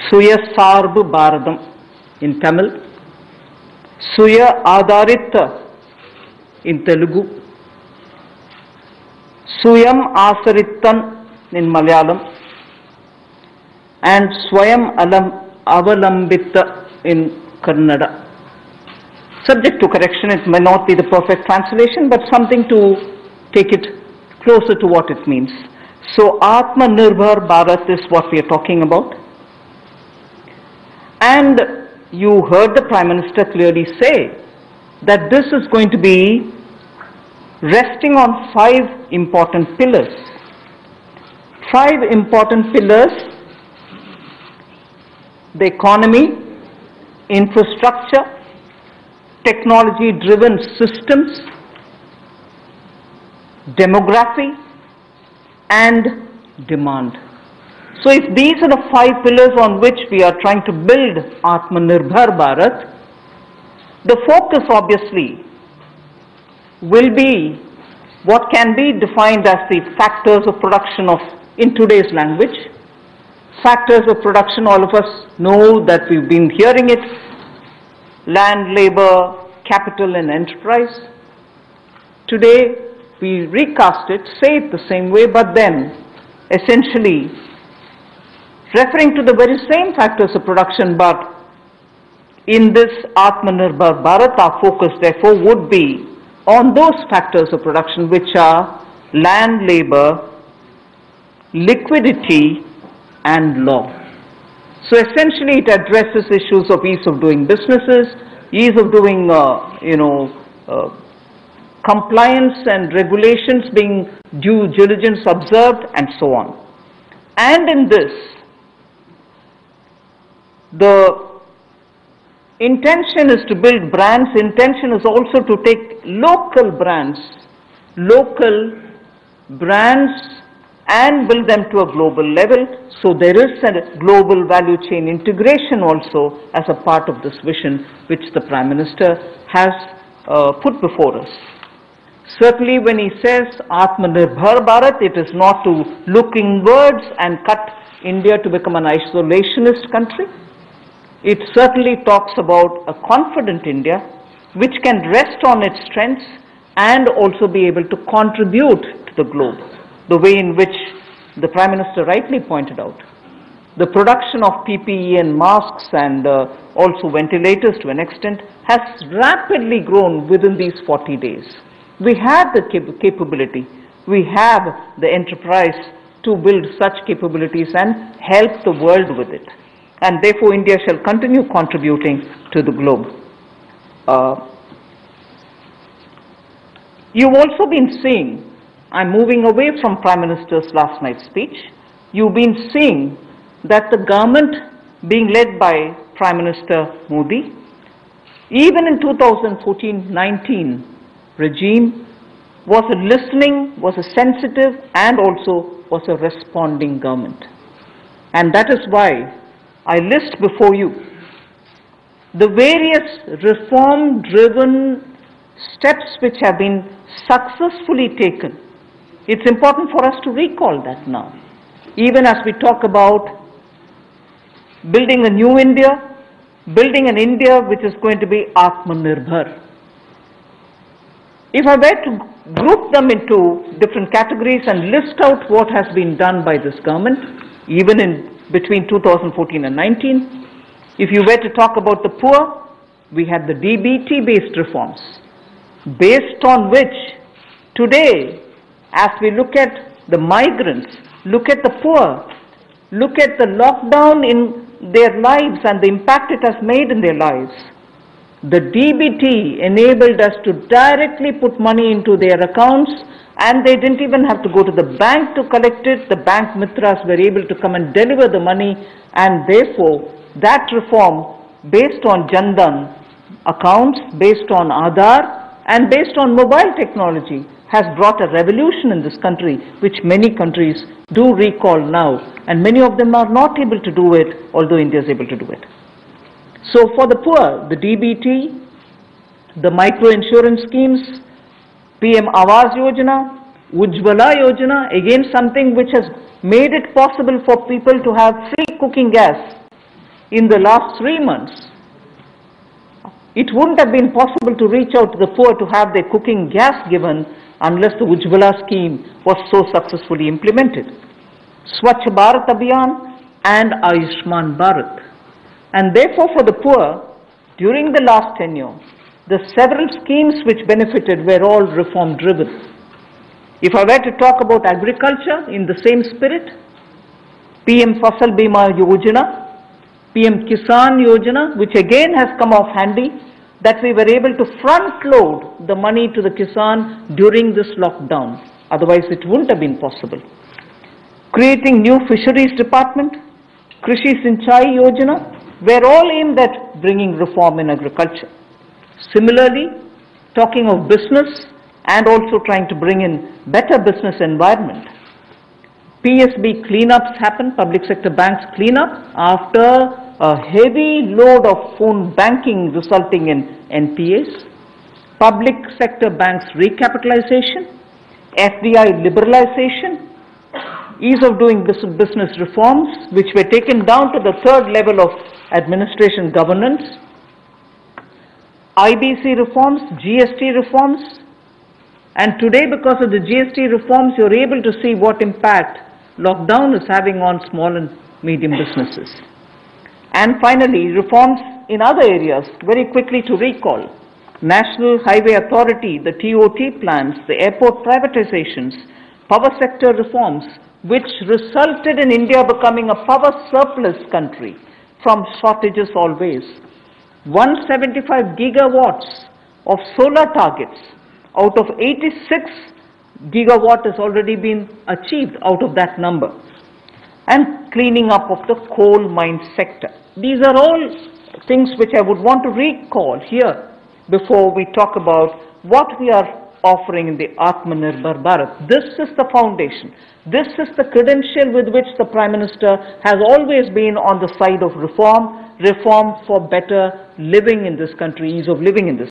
Suyasarbu Bharadam in Tamil, Suya Adharita in Telugu, Suyam Asaritan in Malayalam, and Swayam Avalambita in Kannada. Subject to correction, it may not be the perfect translation, but something to take it closer to what it means. So Atmanirbhar Bharat is what we are talking about. And you heard the Prime Minister clearly say that this is going to be resting on 5 important pillars. 5 important pillars: the economy, infrastructure, technology-driven systems, demography, and demand. So if these are the 5 pillars on which we are trying to build Atmanirbhar Bharat, the focus obviously will be what can be defined as the factors of production of, in today's language, factors of production, all of us know that we've been hearing it: land, labor, capital, and enterprise. Today, we recast it, say it the same way, but then essentially referring to the very same factors of production, but in this Atmanirbhar Bharat, our focus therefore would be on those factors of production which are land, labor, liquidity, and law. So essentially it addresses issues of ease of doing businesses, ease of doing compliance and regulations being due diligence observed, and so on. And in this, the intention is to build brands. Intention is also to take local brands and build them to a global level. So there is a global value chain integration also as a part of this vision which the Prime Minister has put before us. Certainly when he says Atmanirbhar Bharat, it is not to look inwards and cut India to become an isolationist country. It certainly talks about a confident India which can rest on its strengths and also be able to contribute to the globe, the way in which the Prime Minister rightly pointed out. The production of PPE and masks and also ventilators to an extent has rapidly grown within these 40 days. We have the capability, we have the enterprise to build such capabilities and help the world with it. And therefore India shall continue contributing to the globe. You've also been seeing, I'm moving away from Prime Minister's last night's speech, you've been seeing that the government being led by Prime Minister Modi, even in 2014-19 regime, was a listening, was a sensitive, and also was a responding government. And that is why I list before you the various reform-driven steps which have been successfully taken. It's important for us to recall that now. Even as we talk about building a new India, building an India which is going to be Atmanirbhar. If I were to group them into different categories and list out what has been done by this government, even in between 2014 and 19, if you were to talk about the poor, we had the DBT-based reforms, based on which today, as we look at the migrants, look at the poor, look at the lockdown in their lives and the impact it has made in their lives, the DBT enabled us to directly put money into their accounts, and they didn't even have to go to the bank to collect it. The bank mitras were able to come and deliver the money, and therefore that reform based on Jandan accounts, based on Aadhaar, and based on mobile technology has brought a revolution in this country which many countries do recall now, and many of them are not able to do it, although India is able to do it. So for the poor, the DBT, the micro insurance schemes, PM Awas Yojana, Ujjwala Yojana, again something which has made it possible for people to have free cooking gas in the last 3 months, it wouldn't have been possible to reach out to the poor to have their cooking gas given unless the Ujjwala scheme was so successfully implemented. Swachh Bharat Abhiyan and Ayushman Bharat. And therefore for the poor, during the last tenure, the several schemes which benefited were all reform driven. If I were to talk about agriculture in the same spirit, PM Fasal Bima Yojana, PM Kisan Yojana, which again has come off handy, that we were able to front load the money to the Kisan during this lockdown. Otherwise it wouldn't have been possible. Creating new fisheries department, Krishi Sinchai Yojana, were all aimed at bringing reform in agriculture. Similarly, talking of business and also trying to bring in better business environment, PSB cleanups happened, public sector banks cleanup, after a heavy load of phone banking resulting in NPAs, public sector banks recapitalization, FDI liberalization, ease of doing business reforms which were taken down to the third level of administration governance, IBC reforms, GST reforms, and today because of the GST reforms you're able to see what impact lockdown is having on small and medium businesses. And finally, reforms in other areas, very quickly to recall. National Highway Authority, the TOT plans, the airport privatizations, power sector reforms, which resulted in India becoming a power surplus country from shortages always. 175 gigawatts of solar targets out of 86 gigawatt has already been achieved out of that number. And cleaning up of the coal mine sector. These are all things which I would want to recall here before we talk about what we are offering in the Atmanirbhar Bharat. This is the foundation. This is the credential with which the Prime Minister has always been on the side of reform, reform for better living in this country, ease of living in this